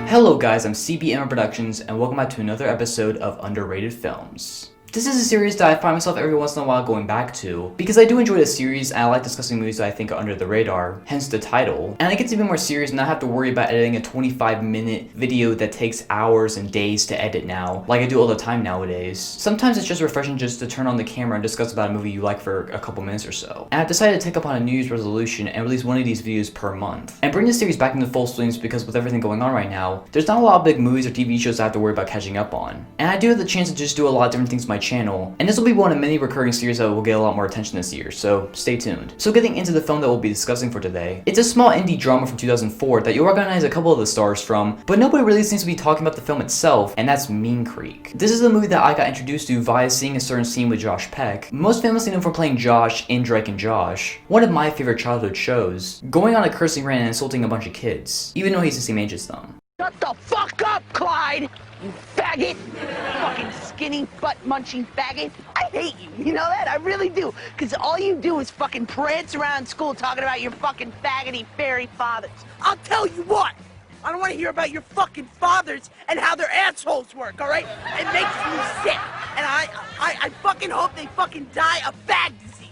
Hello guys, I'm CBMF Productions and welcome back to another episode of Underrated Films. This is a series that I find myself every once in a while going back to, because I do enjoy this series and I like discussing movies that I think are under the radar, hence the title. And it gets even more serious and not have to worry about editing a 25-minute video that takes hours and days to edit now, like I do all the time nowadays. Sometimes it's just refreshing just to turn on the camera and discuss about a movie you like for a couple minutes or so. And I've decided to take up on a New Year's resolution and release one of these videos per month. And bring this series back into full swings because with everything going on right now, there's not a lot of big movies or TV shows I have to worry about catching up on. And I do have the chance to just do a lot of different things with my channel, and this will be one of many recurring series that will get a lot more attention this year, so stay tuned. So getting into the film that we'll be discussing for today, it's a small indie drama from 2004 that you'll recognize a couple of the stars from, but nobody really seems to be talking about the film itself, and that's Mean Creek. This is a movie that I got introduced to via seeing a certain scene with Josh Peck, most famously known for playing Josh in Drake and Josh, one of my favorite childhood shows, going on a cursing rant and insulting a bunch of kids, even though he's the same age as them. Shut the fuck up, Clyde! You faggot! Fucking skinny, butt-munching faggot! I hate you, you know that? I really do. Because all you do is fucking prance around school talking about your fucking faggoty fairy fathers. I'll tell you what! I don't want to hear about your fucking fathers and how their assholes work, alright? It makes me sick. And I fucking hope they fucking die of fag disease.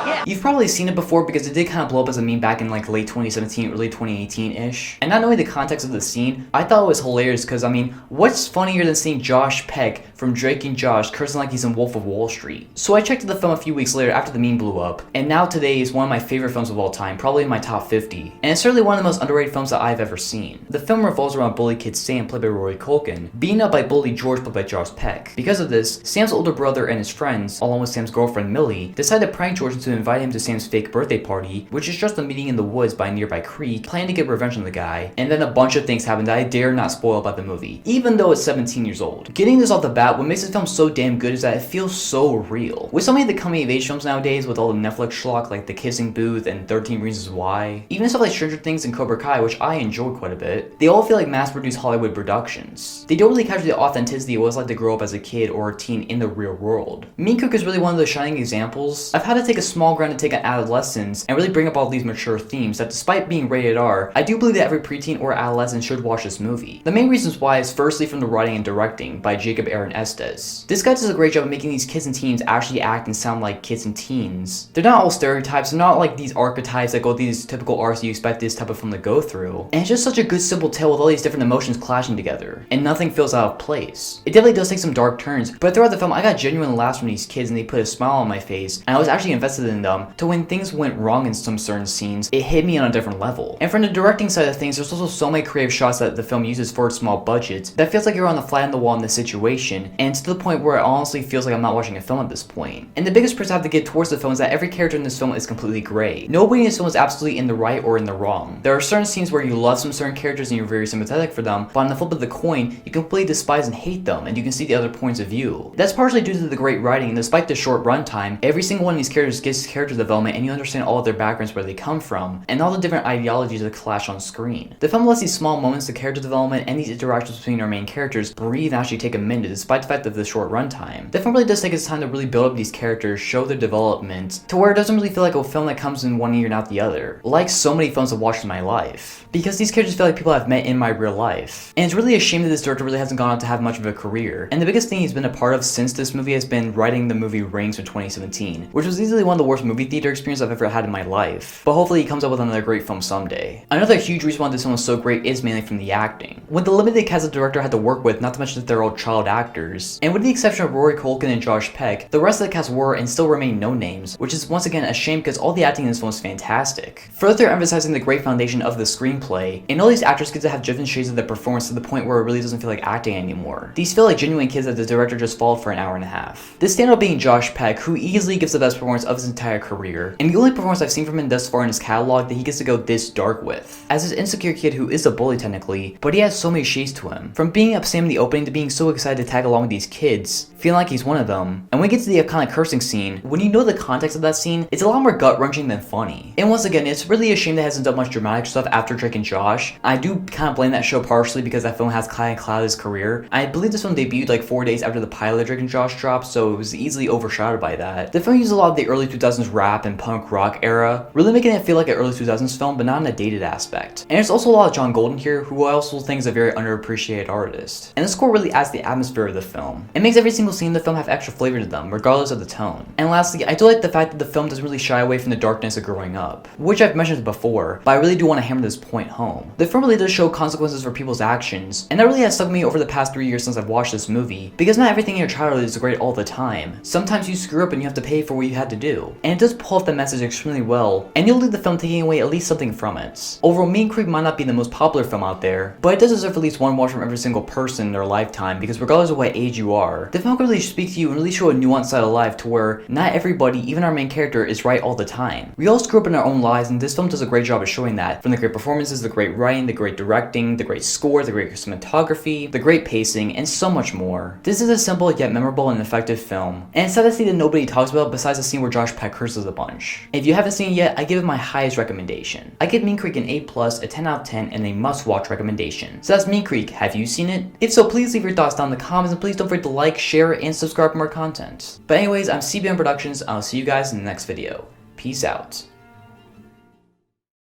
Yeah. You've probably seen it before because it did kind of blow up as a meme back in like late 2017, early 2018-ish. And not knowing the context of the scene, I thought it was hilarious because, I mean, what's funnier than seeing Josh Peck from Drake and Josh cursing like he's in Wolf of Wall Street? So I checked the film a few weeks later after the meme blew up, and now today is one of my favorite films of all time, probably in my top 50. And it's certainly one of the most underrated films that I've ever seen. The film revolves around bully kid Sam, played by Rory Culkin, beaten up by bully George, played by Josh Peck. Because of this, Sam's older brother and his friends, along with Sam's girlfriend Millie, decide to prank George to invite him to Sam's fake birthday party, which is just a meeting in the woods by a nearby creek, planning to get revenge on the guy. And then a bunch of things happen that I dare not spoil about the movie, even though it's 17 years old. Getting this off the bat, what makes this film so damn good is that it feels so real. With so many of the coming of age films nowadays, with all the Netflix schlock like The Kissing Booth and 13 Reasons Why, even stuff like Stranger Things and Cobra Kai, which I enjoy quite a bit, they all feel like mass-produced Hollywood productions. They don't really capture the authenticity of what it's like to grow up as a kid or a teen in the real world. Mean Creek is really one of those shining examples of how to take a small grounded take on adolescence and really bring up all these mature themes that, despite being rated R, I do believe that every preteen or adolescent should watch this movie. The main reasons why is firstly from the writing and directing by Jacob Aaron Estes. This guy does a great job of making these kids and teens actually act and sound like kids and teens. They're not all stereotypes, they're not like these archetypes that go these typical arcs you expect this type of film to go through. And it's just such a good simple tale with all these different emotions clashing together, and nothing feels out of place. It definitely does take some dark turns, but throughout the film I got genuine laughs from these kids and they put a smile on my face, and I was actually invested in them, to when things went wrong in some certain scenes, it hit me on a different level. And from the directing side of things, there's also so many creative shots that the film uses for its small budget that feels like you're on the fly on the wall in this situation, and to the point where it honestly feels like I'm not watching a film at this point. And the biggest praise I have to give towards the film is that every character in this film is completely gray. Nobody in this film is absolutely in the right or in the wrong. There are certain scenes where you love some certain characters and you're very sympathetic for them, but on the flip of the coin, you completely despise and hate them, and you can see the other points of view. That's partially due to the great writing, and despite the short runtime, every single one of these characters gets character development and you understand all of their backgrounds, where they come from, and all the different ideologies that clash on screen. The film lets these small moments of character development and these interactions between our main characters breathe and actually take a minute, despite the fact of the short runtime. The film really does take its time to really build up these characters, show their development, to where it doesn't really feel like a film that comes in one ear and out the other, like so many films I've watched in my life. Because these characters feel like people I've met in my real life. And it's really a shame that this director really hasn't gone on to have much of a career. And the biggest thing he's been a part of since this movie has been writing the movie Rings from 2017, which was easily one of the worst movie theater experiences I've ever had in my life. But hopefully he comes up with another great film someday. Another huge reason why this film was so great is mainly from the acting. With the limited cast the director had to work with, not to mention that they're all child actors, and with the exception of Rory Culkin and Josh Peck, the rest of the cast were and still remain no names, which is once again a shame because all the acting in this film is fantastic. Further emphasizing the great foundation of the screenplay, and all these actors get to have different shades of their performance to the point where it really doesn't feel like acting anymore. These feel like genuine kids that the director just followed for an hour and a half. This standout being Josh Peck, who easily gives the best performance of his entire career, and the only performance I've seen from him thus far in his catalog that he gets to go this dark with. As this insecure kid who is a bully technically, but he has so many shades to him. From being upset in the opening to being so excited to tag along with these kids, feeling like he's one of them. And when we get to the iconic cursing scene, when you know the context of that scene, it's a lot more gut-wrenching than funny. And once again, it's really a shame that it hasn't done much dramatic stuff after Drake and Josh. I do kind of blame that show partially because that film has kind of clouded his career. I believe this film debuted like 4 days after the pilot Drake and Josh dropped, so it was easily overshadowed by that. The film used a lot of the early 2000s 2000s rap and punk rock era, really making it feel like an early 2000s film, but not in a dated aspect. And there's also a lot of John Golden here, who I also think is a very underappreciated artist. And the score really adds the atmosphere of the film. It makes every single scene in the film have extra flavor to them, regardless of the tone. And lastly, I do like the fact that the film doesn't really shy away from the darkness of growing up, which I've mentioned before, but I really do want to hammer this point home. The film really does show consequences for people's actions, and that really has stuck with me over the past 3 years since I've watched this movie, because not everything in your childhood is great all the time. Sometimes you screw up and you have to pay for what you had to do. And it does pull off the message extremely well, and you'll leave the film taking away at least something from it. Overall, Mean Creek might not be the most popular film out there, but it does deserve at least one watch from every single person in their lifetime, because regardless of what age you are, the film can really speak to you and really show a nuanced side of life to where not everybody, even our main character, is right all the time. We all screw up in our own lives, and this film does a great job of showing that. From the great performances, the great writing, the great directing, the great score, the great cinematography, the great pacing, and so much more. This is a simple yet memorable and effective film, and it's sad to see that nobody talks about besides the scene where Josh Peck curses a bunch. If you haven't seen it yet, I give it my highest recommendation. I give Mean Creek an A+, a 10 out of 10, and a must-watch recommendation. So that's Mean Creek. Have you seen it? If so, please leave your thoughts down in the comments, and please don't forget to like, share, and subscribe for more content. But anyways, I'm CBMF Productions, and I'll see you guys in the next video. Peace out.